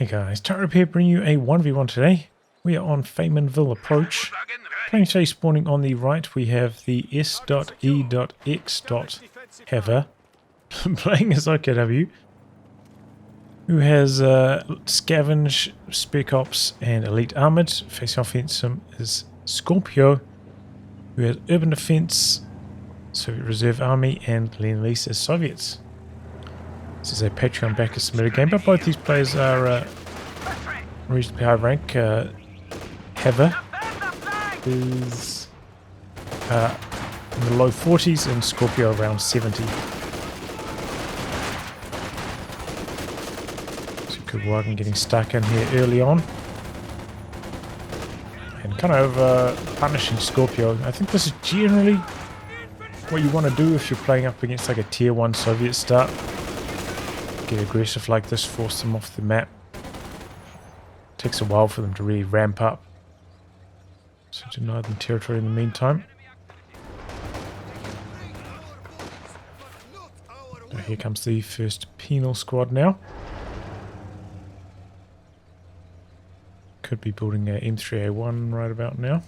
Hey guys, Tightrope here bringing you a 1v1 today. We are on Faymonville approach. Playing today spawning on the right we have the S.E.X. Heather playing as OKW, who has Scavenge, Spec Ops and Elite Armored. Facing off against him is Scorpio, who has Urban Defense, Soviet Reserve Army and Lease as Soviets. This is a Patreon backer submitted game, but both these players are reasonably high rank. Heather is in the low 40s and Scorpio around 70. So good work in getting stuck in here early on. And kind of punishing Scorpio. I think this is generally what you want to do if you're playing up against like a tier 1 Soviet start. Get aggressive like this, force them off the map. Takes a while for them to really ramp up. So deny them territory in the meantime. Now here comes the first penal squad now. Could be building a M3A1 right about now.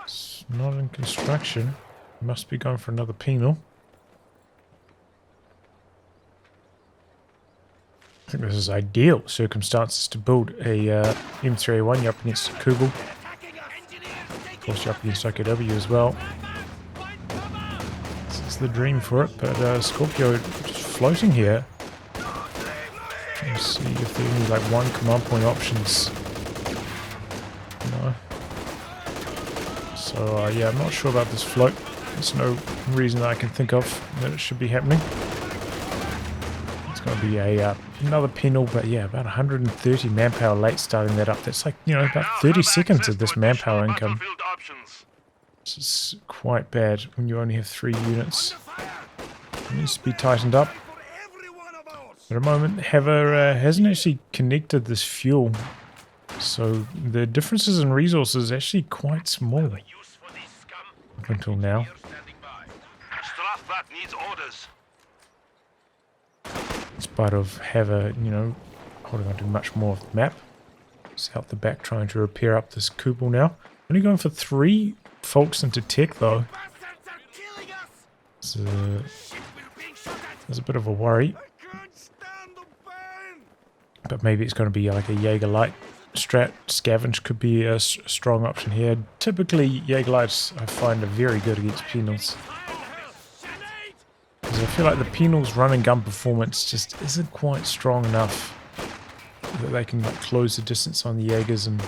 It's not in construction. Must be going for another penal. I think this is ideal circumstances to build a M3A1. You're up against a Kubel. Of course, you're up against OKW as well. This is the dream for it, but Scorpio just floating here. Trying to see if there are any like one command point options. No. So yeah, I'm not sure about this float. There's no reason that I can think of that it should be happening. It's going to be a another penal, but yeah, about 130 manpower late starting that up. That's like, you know, about 30 seconds of this manpower income. This is quite bad when you only have 3 units. It needs to be tightened up. At the moment, Heather hasn't actually connected this fuel, so the differences in resources are actually quite small up until now. In spite of Heather, you know, holding on to much more of the map. It's out the back trying to repair up this Kubel now. Only going for 3 folks into tech though. There's a bit of a worry. But maybe it's going to be like a Jaeger Light strat. Scavenge could be a strong option here. Typically Jaeger Lights I find are very good against penals. Because I feel like the penal's run and gun performance just isn't quite strong enough that they can like close the distance on the Jaegers and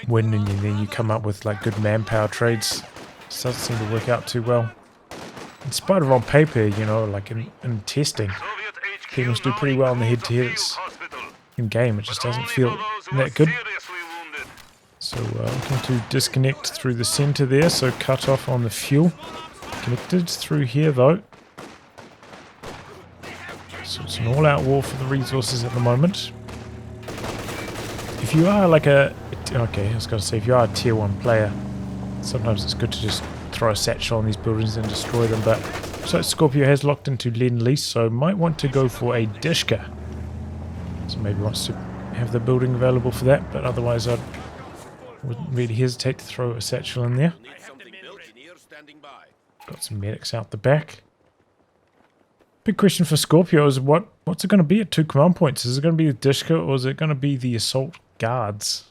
win, and then you come up with like good manpower trades. It doesn't seem to work out too well. In spite of on paper, you know, like in testing, penals do pretty well in the head-to-heads. In game, it just doesn't feel that good. So looking to disconnect through the center there, so cut off on the fuel. Connected through here though. So it's an all-out war for the resources at the moment. If you are like I was going to say, if you are a tier 1 player, sometimes it's good to just throw a satchel on these buildings and destroy them, but so Scorpio has locked into Lease, so might want to go for a Dishka. So maybe wants to have the building available for that, but otherwise I wouldn't really hesitate to throw a satchel in there. Got some medics out the back. Big question for Scorpio is what's it going to be at 2 command points? Is it going to be the Dishka or is it going to be the assault guards?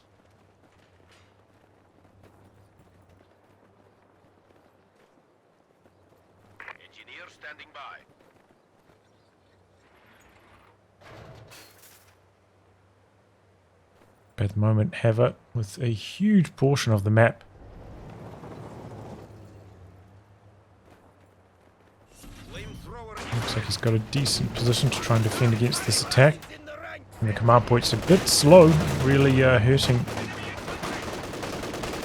Engineer standing by. At the moment, Heather with a huge portion of the map. Looks like he's got a decent position to try and defend against this attack. And the command point's a bit slow, really hurting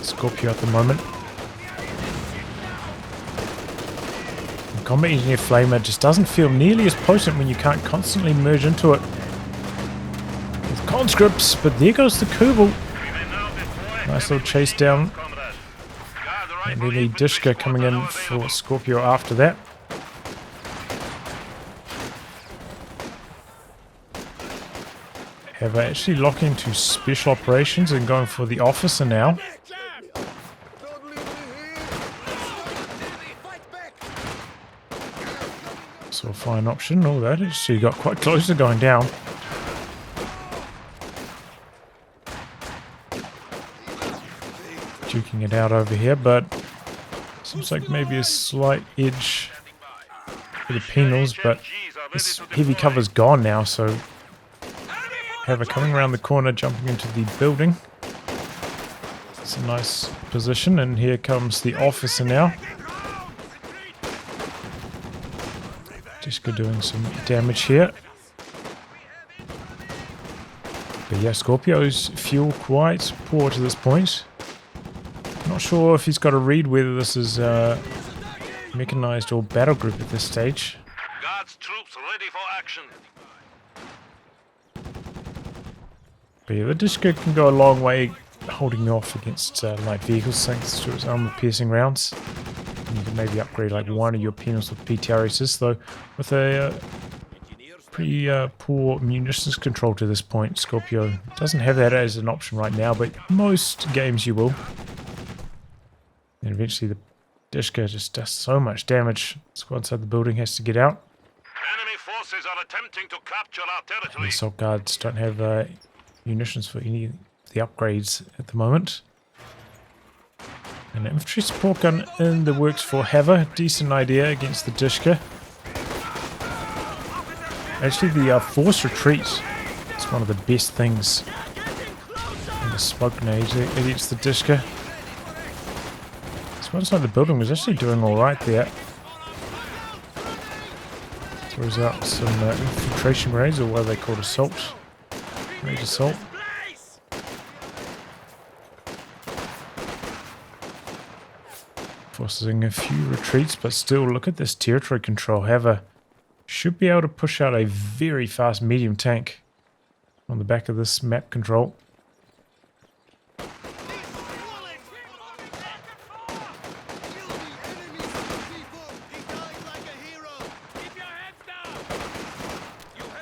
Scorpio at the moment. The Combat Engineer Flamer just doesn't feel nearly as potent when you can't constantly merge into it with conscripts, but there goes the Kubel. Nice little chase down. And then the Dishka coming in for Scorpio after that. Have actually locked into special operations and going for the officer now. So a fine option. Oh, that actually got quite close to going down. Duking it out over here, but seems like maybe a slight edge for the penals, but this heavy cover's gone now, so have her coming around the corner, jumping into the building. It's a nice position, and here comes the officer now. Jessica doing some damage here. But yeah, Scorpio's fuel quite poor to this point. Not sure if he's got a read whether this is mechanized or battle group at this stage. Guards troops ready for action. But yeah, the Disco can go a long way holding off against light vehicles thanks to its armor-piercing rounds. And you can maybe upgrade like one of your penals with PTR assist, though with a pretty poor munitions control to this point. Scorpio doesn't have that as an option right now, but most games you will. And eventually the Disco just does so much damage. Squad inside the building has to get out. Enemy forces are attempting to capture our And territory. the assault guards don't have munitions for any of the upgrades at the moment. An infantry support gun in the works for Haver. Decent idea against the Dishka. Actually, the forced retreat is one of the best things in the smoke grenade against the Dishka. This one inside the building was actually doing alright there. Throws out some infiltration grenades, or what are they called? Assault. Grenade assault. Forcing a few retreats, but still, look at this territory control. Haver should be able to push out a very fast medium tank on the back of this map control.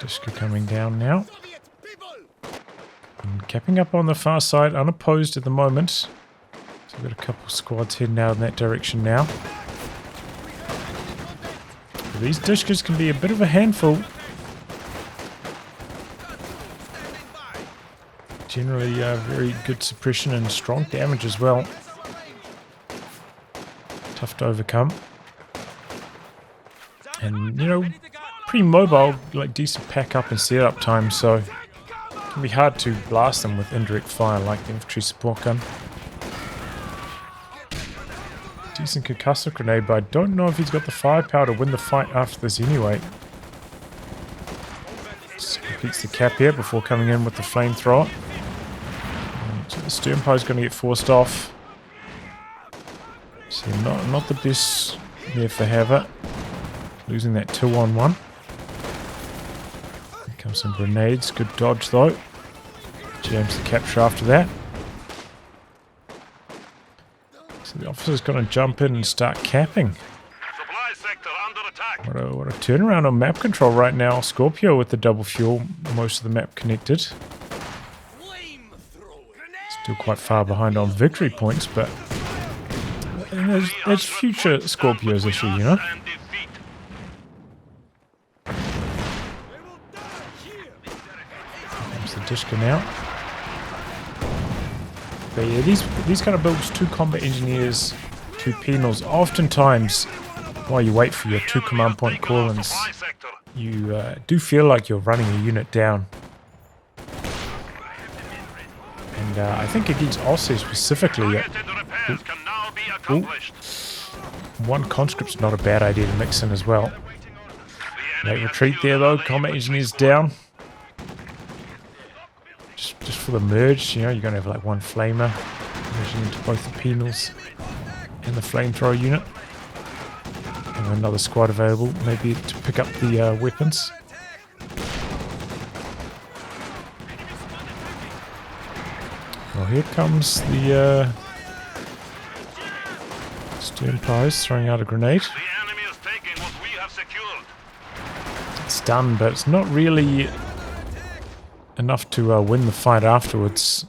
Disco coming down now. And capping up on the far side, unopposed at the moment. So we've got a couple squads heading out in that direction now. But these Dishkas can be a bit of a handful. Generally very good suppression and strong damage as well. Tough to overcome. And, you know, pretty mobile, like decent pack up and setup time, so it can be hard to blast them with indirect fire like the infantry support gun. Decent concussive grenade, but I don't know if he's got the firepower to win the fight after this anyway. Just completes the cap here before coming in with the flamethrower. So the Sternpie is going to get forced off. So not the best there for Haver. Losing that 2-on-1. Here comes some grenades. Good dodge though. Jams the capture after that. So the officer's going to jump in and start capping. Supply sector under attack. What a turnaround on map control right now. Scorpio with the double fuel, most of the map connected. Still quite far behind on victory points, but there's future Scorpio's issue, you know? Comes the Dishka now. But yeah, these kind of builds, 2 combat engineers, 2 penals, oftentimes while you wait for your 2 command point call-ins, you do feel like you're running a unit down. And I think against Aussie specifically, one conscript's not a bad idea to mix in as well. Late retreat there though, combat engineers down. Just for the merge, you know, you're going to have like one flamer merging into both the penals and the flamethrower unit. And another squad available, maybe to pick up the weapons. Well, here comes the Sternpies throwing out a grenade. It's done, but it's not really enough to win the fight afterwards.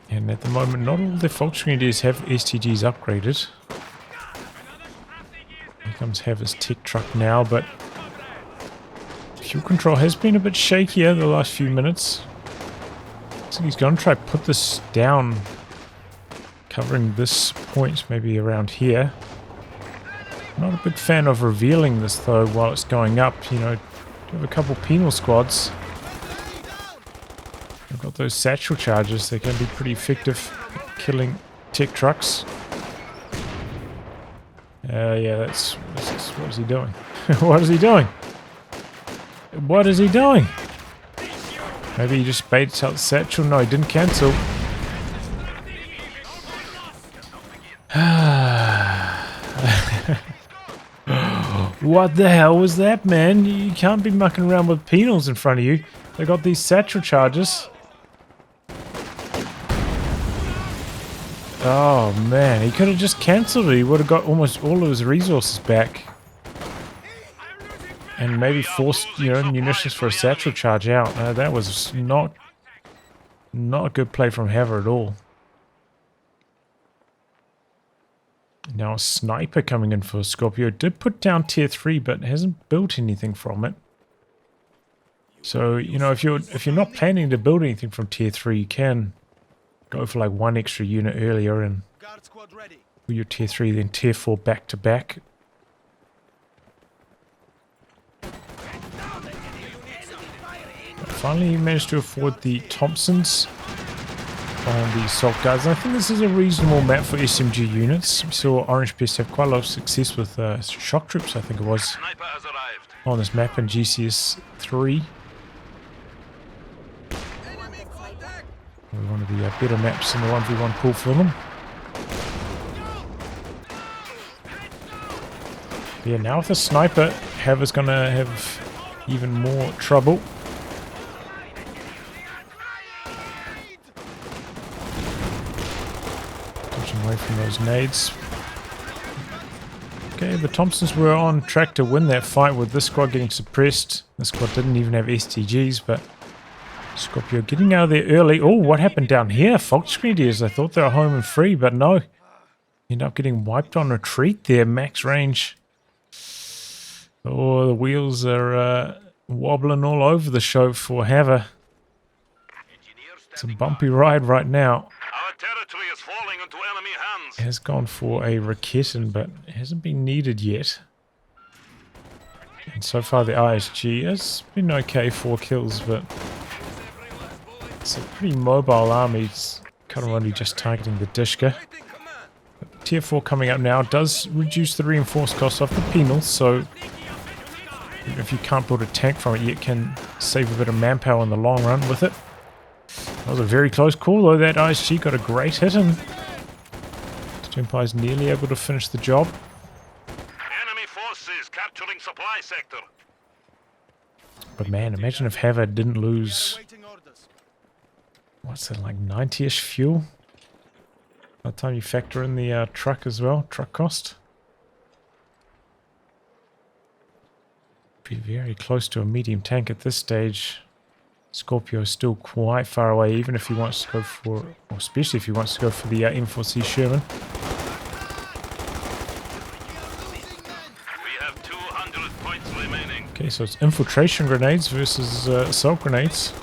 And at the moment, not all the Volksgrenadiers have STGs upgraded. Here comes Haver's tech truck now, but fuel control has been a bit shakier the last few minutes. So he's going to try to put this down, covering this point maybe around here. Not a big fan of revealing this though while it's going up. You know, you have a couple penal squads. I've got those satchel charges. They can be pretty effective at killing tech trucks. Yeah, that's what is he doing? What is he doing? What is he doing? Maybe he just baits out the satchel. No, he didn't cancel. What the hell was that, man? You can't be mucking around with penals in front of you. They got these satchel charges. Oh man, he could have just cancelled it. He would have got almost all of his resources back. And maybe forced, you know, munitions for a satchel charge out. That was not a good play from Haver at all. Now a sniper coming in for Scorpio. Did put down tier 3, but hasn't built anything from it. So, you know, if you're not planning to build anything from tier 3, you can go for like one extra unit earlier and do your tier 3, then tier 4 back to back. Finally, he managed to afford the Thompsons on the assault guards. And I think this is a reasonable map for SMG units. We saw Orange Pest have quite a lot of success with shock troops, I think it was, on this map in GCS 3. One of the better maps in the 1v1 pool for them. Yeah, now with a sniper, Haver's going to have even more trouble. Away from those nades. Okay, the Thompsons were on track to win that fight with this squad getting suppressed. This squad didn't even have STGs, but Scorpio getting out of there early. Oh, what happened down here? Volksgrenadiers, I thought they were home and free, but no. End up getting wiped on retreat there, max range. Oh, the wheels are wobbling all over the show for Haver. It's a bumpy ride right now. Our territory is falling into enemy hands. Has gone for a Raketin, but it hasn't been needed yet. And so far the ISG has been okay, 4 kills, but it's a pretty mobile army. It's kind of only just targeting the Dishka. But tier 4 coming up now does reduce the reinforced cost off the penals, so even if you can't build a tank from it, you can save a bit of manpower in the long run with it. That was a very close call though. That ISG got a great hit and Empire's nearly able to finish the job. Enemy forces capturing supply sector. But man, imagine if Haver didn't lose, what's it, like 90-ish fuel? By the time you factor in the truck as well, truck cost. Be very close to a medium tank at this stage. Scorpio is still quite far away, even if he wants to go for, or especially if he wants to go for the M4C Sherman. We have 200 points remaining. Okay, so it's infiltration grenades versus assault grenades.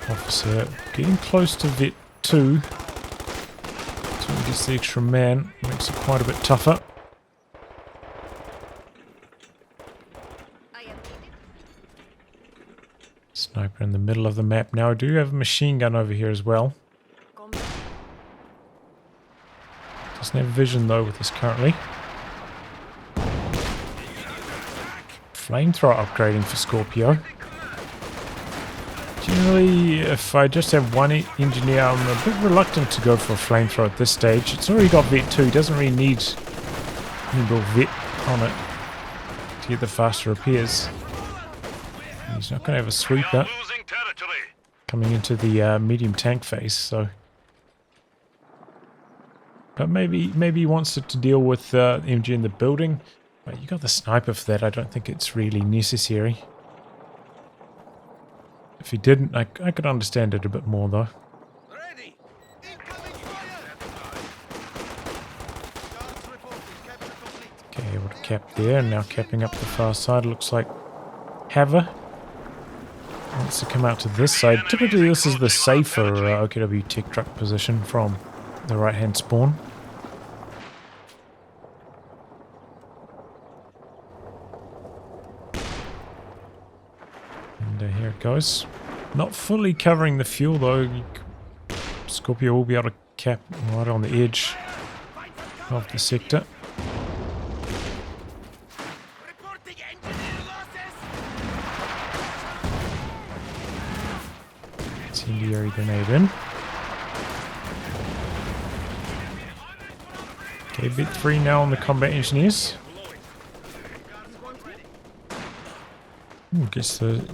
Officer getting close to Vet 2. So he gets the extra man, makes it quite a bit tougher. Sniper in the middle of the map. Now I do have a machine gun over here as well. Doesn't have vision though with this currently. Flamethrower upgrading for Scorpio. Generally, if I just have one engineer, I'm a bit reluctant to go for a flamethrower at this stage. It's already got Vet 2, it doesn't really need build Vet on it to get the faster repairs. He's not going to have a sweeper coming into the medium tank phase, so But maybe he wants it to deal with MG in the building. But you got the sniper for that. I don't think it's really necessary. If he didn't, I could understand it a bit more though. Ready. Incoming fire. Guards reporting. Capture complete. Okay, able to cap there, and now capping up the far side. Looks like Haver wants to come out to this side. Typically this is the safer OKW tech truck position from the right hand spawn. And here it goes. Not fully covering the fuel though. Scorpio will be able to cap right on the edge of the sector. Reporting engineer losses. Incendiary grenade in. Okay, bit 3 now on the combat engineers. Gets the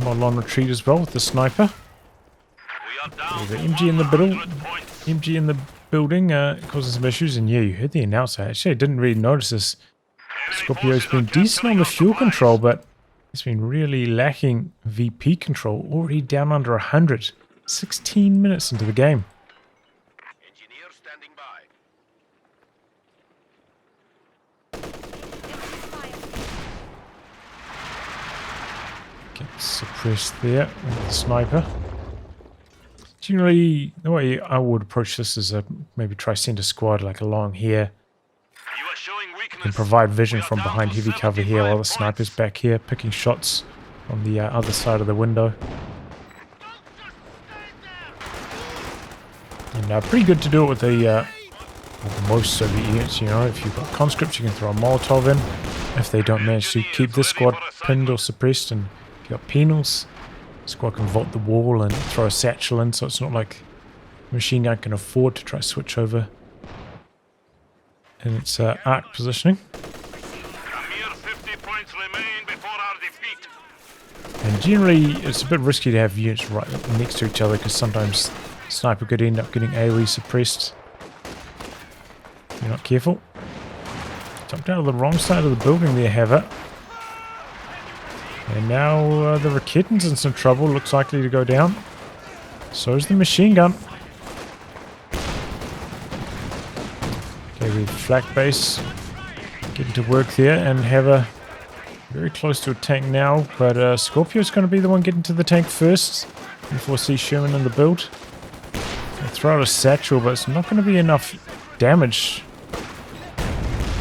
model on retreat as well with the sniper. We are down The to MG in the middle. 100 points. MG in the building causing some issues, and yeah, you heard the announcer. Actually, I didn't really notice this. Enemy Scorpio's forces been are decent on capturing the our fuel supplies. control, but it's been really lacking VP control. Already down under 100. 16 minutes into the game. Engineer standing by. Get suppressed there with the sniper. Generally, the way I would approach this is maybe try send a squad like along here. You are showing weakness. And provide vision We are from down behind to heavy cover here while the 75 sniper's points. back here picking shots on the other side of the window. And pretty good to do it with with most Soviet units, you know. If you've got conscripts, you can throw a Molotov in. If they don't manage to keep this squad pinned or suppressed, and if you've got penals, squad can vault the wall and throw a satchel in, so it's not like the machine gun can afford to try to switch over in its arc positioning. A mere 50 points remain before our defeat. And generally, it's a bit risky to have units right next to each other because sometimes sniper could end up getting AoE suppressed. If you're not careful. Jumped out of the wrong side of the building there, Haver. And now the Raketten's in some trouble. Looks likely to go down. So is the machine gun. Okay, we've flak base. Getting to work there and Haver very close to a tank now. But Scorpio's going to be the one getting to the tank first. Before see Sherman in the build. I'll throw out a satchel, but it's not going to be enough damage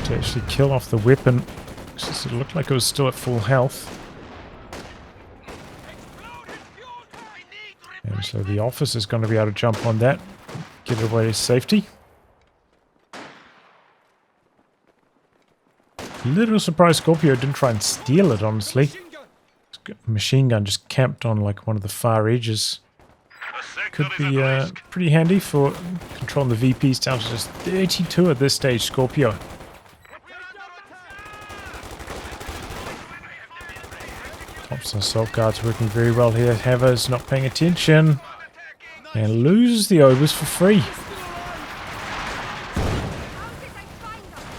to actually kill off the weapon. It looked like it was still at full health. And so the officer's going to be able to jump on that, get it away to safety. Little surprised Scorpio didn't try and steal it, honestly. Machine gun just camped on like one of the far edges. The sector Could is be at risk. pretty handy for controlling the VPs down to just 32 at this stage, Scorpio. Thompson assault guards working very well here. Haver's not paying attention and loses the overs for free.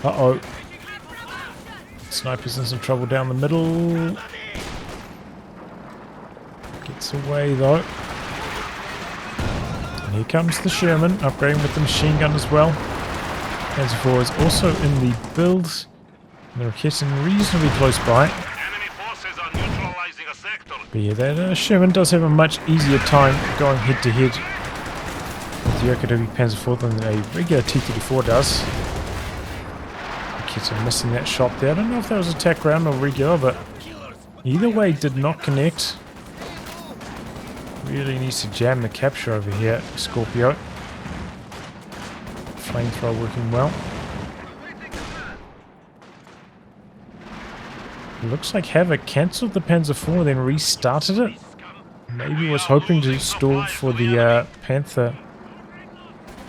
Uh-oh. Sniper's in some trouble down the middle. Gets away though. And here comes the Sherman, upgrading with the machine gun as well. Panzer IV is also in the build. And the Raketten reasonably close by. Enemy forces are neutralizing a sector. But yeah, that Sherman does have a much easier time going head to head with the OKW Panzer IV than a regular T-34 does. Raketten missing that shot there. I don't know if that was attack round or regular, but either way did not connect. Really needs to jam the capture over here, Scorpio. Flamethrower working well. Looks like Havoc cancelled the Panzer IV, then restarted it. Maybe was hoping to stall for the Panther.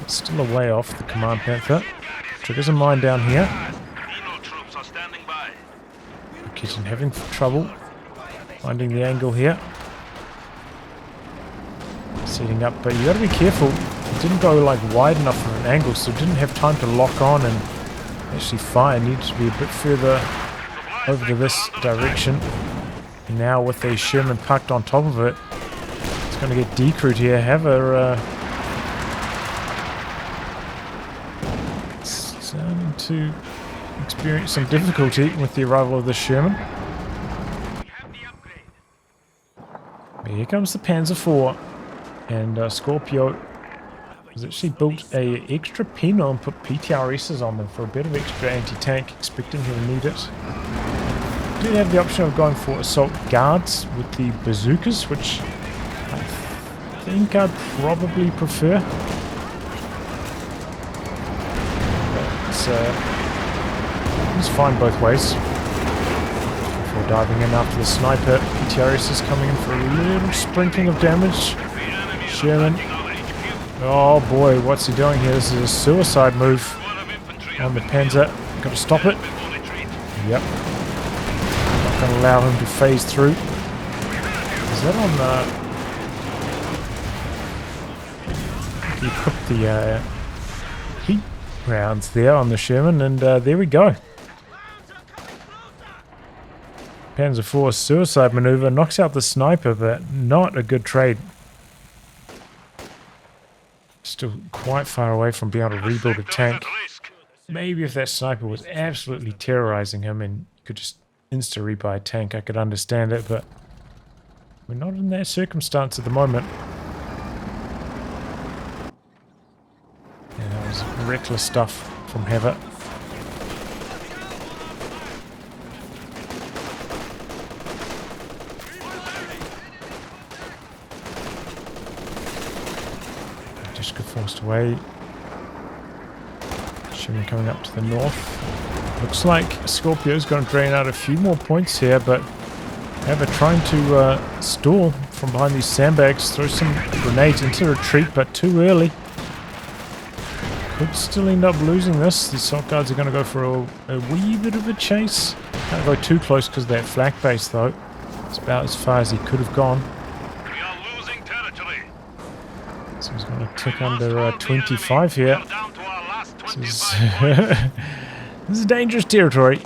It's still a way off the Command Panther. Triggers a mine down here. Penal troops are standing by. Kitchen having trouble finding the angle here. Setting up, but you gotta be careful. didn't go like wide enough from an angle, so didn't have time to lock on and actually fire. Needed to be a bit further over to this direction. And now with the Sherman parked on top of it, it's going to get decrewed here. Have a starting to experience some difficulty with the arrival of the Sherman. Here comes the Panzer IV, and Scorpio has actually built a extra Pino and put PTRSs on them for a bit of extra anti-tank, expecting he'll need it. Did have the option of going for assault guards with the bazookas, which I think I'd probably prefer. But it's fine both ways. Before diving in after the sniper, PTRS is coming in for a little sprinkling of damage. Sherman. Oh boy, what's he doing here? This is a suicide move on the Panzer. Got to stop it. Yep. Not going to allow him to phase through. Is that on the... He equipped the heat rounds there on the Sherman, and there we go. Panzer IV suicide maneuver knocks out the sniper, but not a good trade. Still quite far away from being able to rebuild a tank. Maybe if that sniper was absolutely terrorizing him and could just insta-rebuy a tank, I could understand it, but we're not in that circumstance at the moment. Yeah, that was reckless stuff from Havoc. Forced away. Sherman coming up to the north. Looks like Scorpio's going to drain out a few more points here, but Havoc trying to stall from behind these sandbags, throw some grenades into retreat, but too early. Could still end up losing this. The assault guards are going to go for a wee bit of a chase. Can't go too close because of that flak base though. It's about as far as he could have gone. So he's going to tick under 25 here. This is dangerous territory.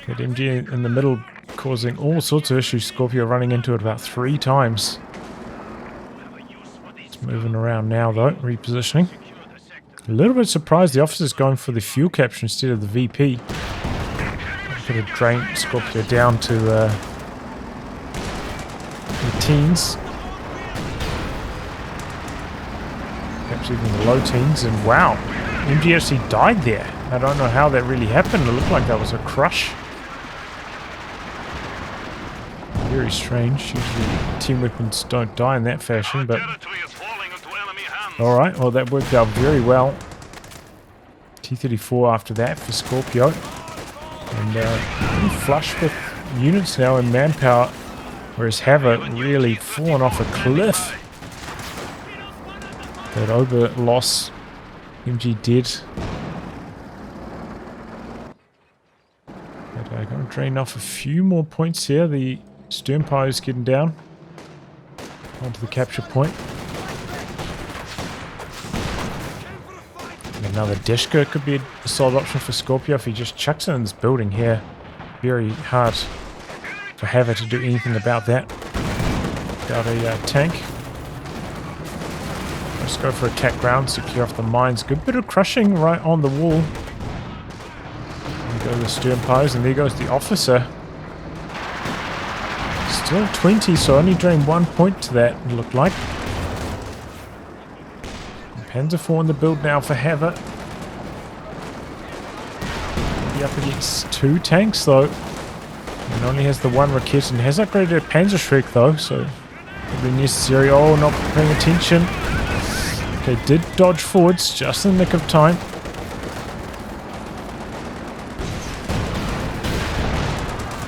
Got MG in the middle causing all sorts of issues. Scorpio running into it about 3 times. It's moving around now though, repositioning. A little bit surprised the officer's going for the fuel capture instead of the VP. Could have drained Scorpio down to the teens. Perhaps even the low teens, and wow, MG actually died there. I don't know how that really happened. It looked like that was a crush. Very strange. Usually team weapons don't die in that fashion, but alright, well that worked out very well. T-34 after that for Scorpio. And pretty flush with units now in manpower, whereas Havoc really fallen off a cliff. That over loss MG did. But I'm going to drain off a few more points here. The stern power is getting down onto the capture point. And another Deshka could be a solid option for Scorpio if he just chucks it in this building here. Very hard for Havoc to do anything about that. Got a tank. Let's go for attack ground, secure off the mines. Good bit of crushing right on the wall. There go the stern pies, and there goes the officer. Still 20, so only drained 1 point to that, it looked like. Panzer IV in the build now for Havoc. Be up against 2 tanks though. And only has the 1 Rakit and has upgraded a Panzerschreck though, so probably necessary. Oh, not paying attention. Okay, did dodge forwards just in the nick of time.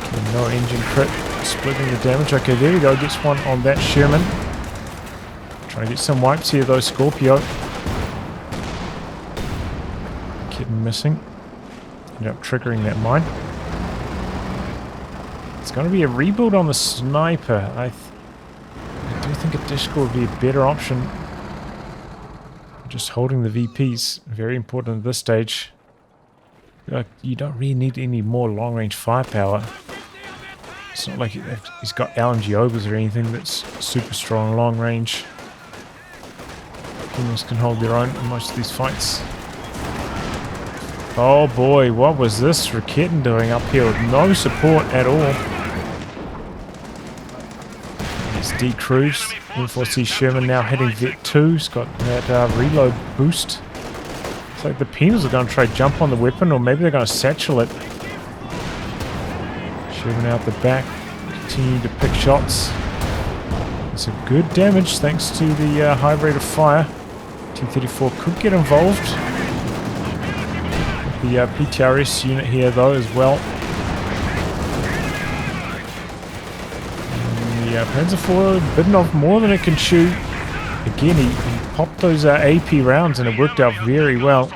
Okay, no engine crit, splitting the damage. Okay, there we go, gets one on that Sherman. Trying to get some wipes here though, Scorpio. Kitten missing. Ended up triggering that mine. It's going to be a rebuild on the sniper. I do think a Dishka would be a better option. just holding the VPs, very important at this stage. Like, you don't really need any more long-range firepower. It's not like he's got LMG overs or anything that's super strong long-range. Females can hold their own in most of these fights. Oh boy, what was this Raketten doing up here with no support at all? It's decruised. M4C Sherman now hitting Vet 2. He's got that reload boost. It's like the penals are going to try to jump on the weapon, or maybe they're going to satchel it. Sherman out the back, continue to pick shots. It's a good damage thanks to the high rate of fire. T-34 could get involved. With the PTRS unit here though as well. And the Panzer IV bitten off more than it can chew. Again, he popped those AP rounds and it worked out very well.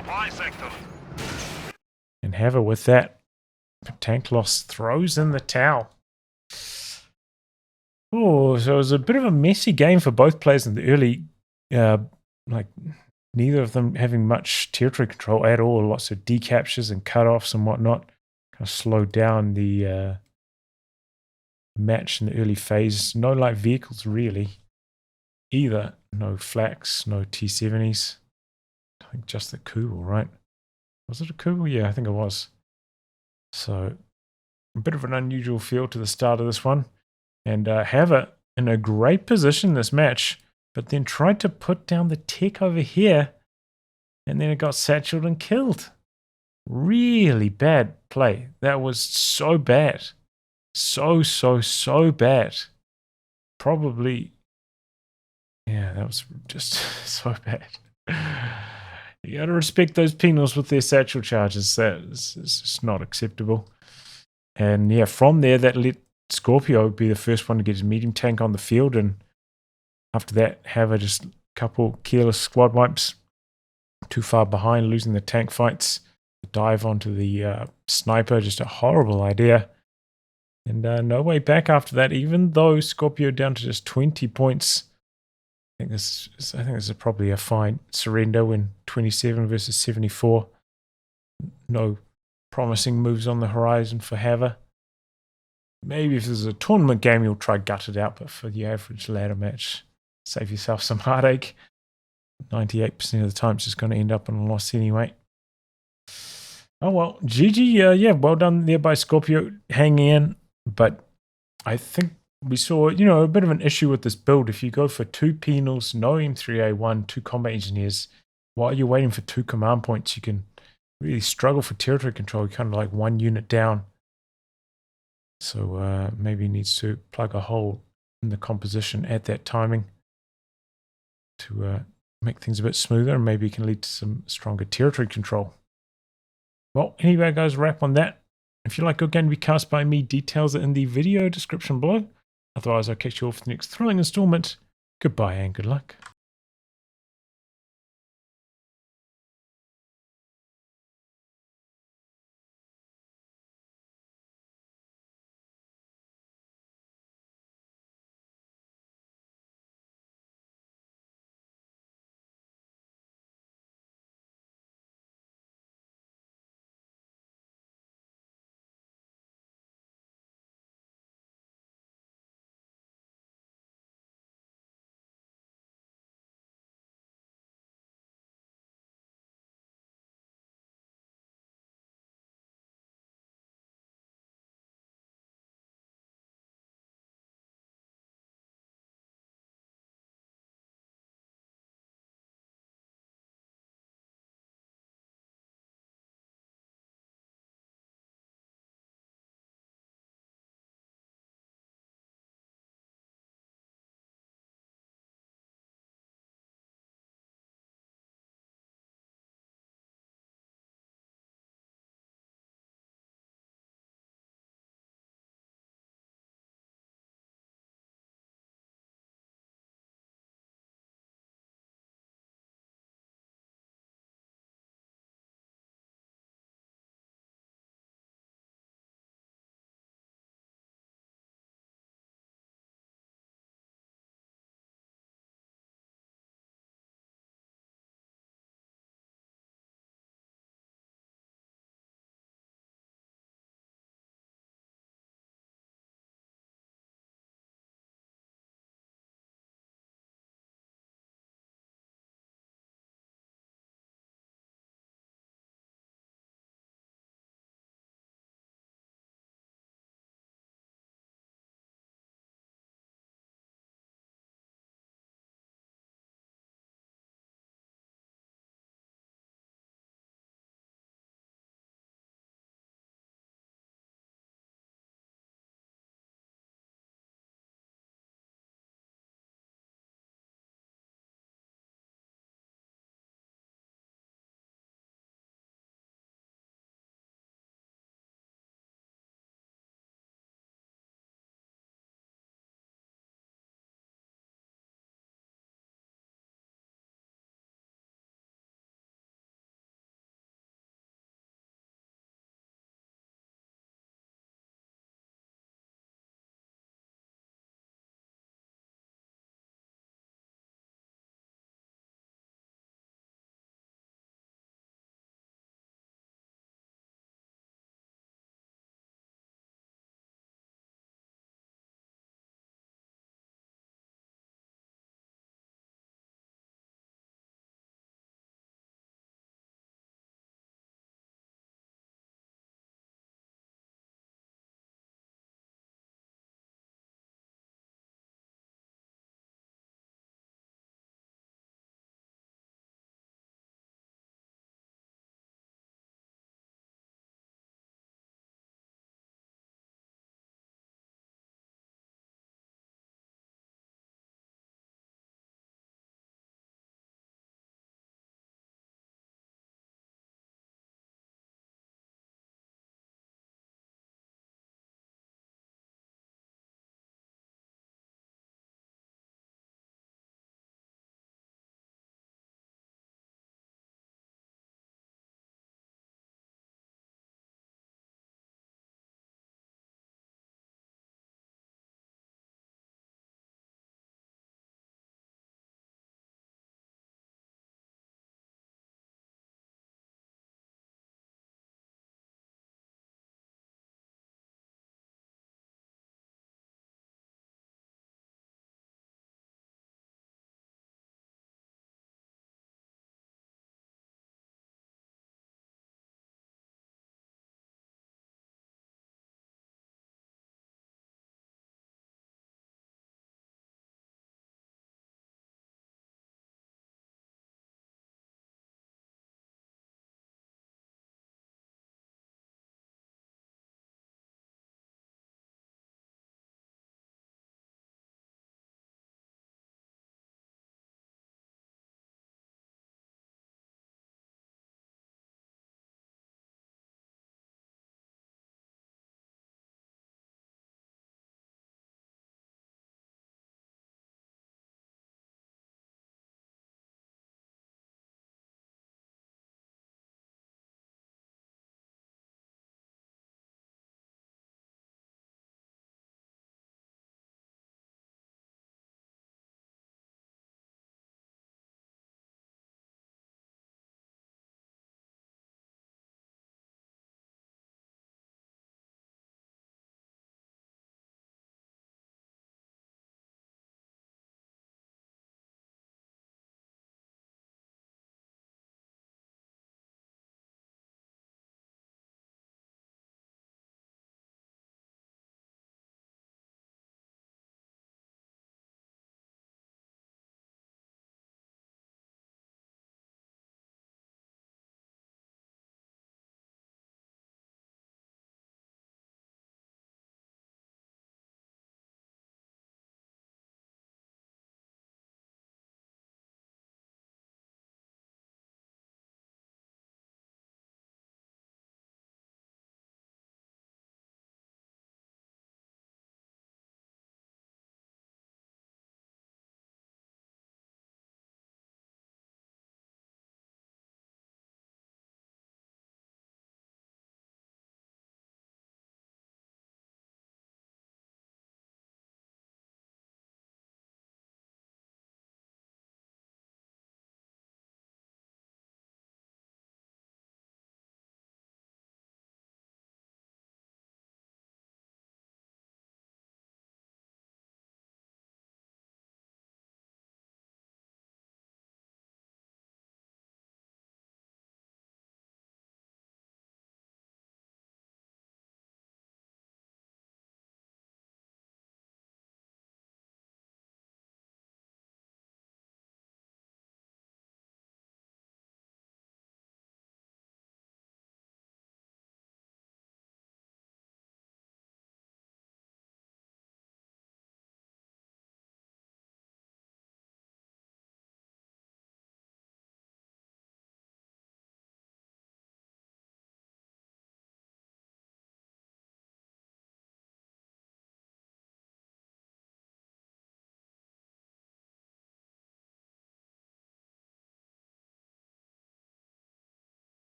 And Haver with that. Tank loss throws in the towel. Oh, so it was a bit of a messy game for both players in the early, like neither of them having much territory control at all. Lots of decaptures and cutoffs and whatnot. Kind of slowed down the match in the early phase. No light vehicles really either. No flaks, no T-70s. I think just the Kugel, right? Was it a Kugel? Yeah, I think it was. So a bit of an unusual feel to the start of this one. And Haver in a great position this match, but then tried to put down the tech over here, and then it got satcheled and killed. Really bad play. That was so bad. So bad. Probably, yeah, that was just so bad. You gotta respect those penals with their satchel charges. It's just not acceptable. And yeah, from there, that let Scorpio be the first one to get his medium tank on the field, and after that, Haver just a couple careless squad wipes. Too far behind, losing the tank fights. The dive onto the sniper, just a horrible idea. And no way back after that, even though Scorpio down to just 20 points. I think this is probably a fine surrender when 27 versus 74. No promising moves on the horizon for Haver. Maybe if there's a tournament game, you'll try gut it out, but for the average ladder match, save yourself some heartache. 98% of the time, it's just going to end up in a loss anyway. Oh well, GG, yeah, well done there by Scorpio, hanging in, but I think we saw, a bit of an issue with this build. If you go for 2 penals, no M3A1, 2 combat engineers, while you're waiting for 2 command points, you can really struggle for territory control. You're kind of like 1 unit down. So maybe he needs to plug a hole in the composition at that timing to make things a bit smoother, and maybe it can lead to some stronger territory control. Well, anyway, guys, wrap on that. If you like good game to be cast by me, details are in the video description below. Otherwise, I'll catch you all for the next thrilling installment. Goodbye and good luck.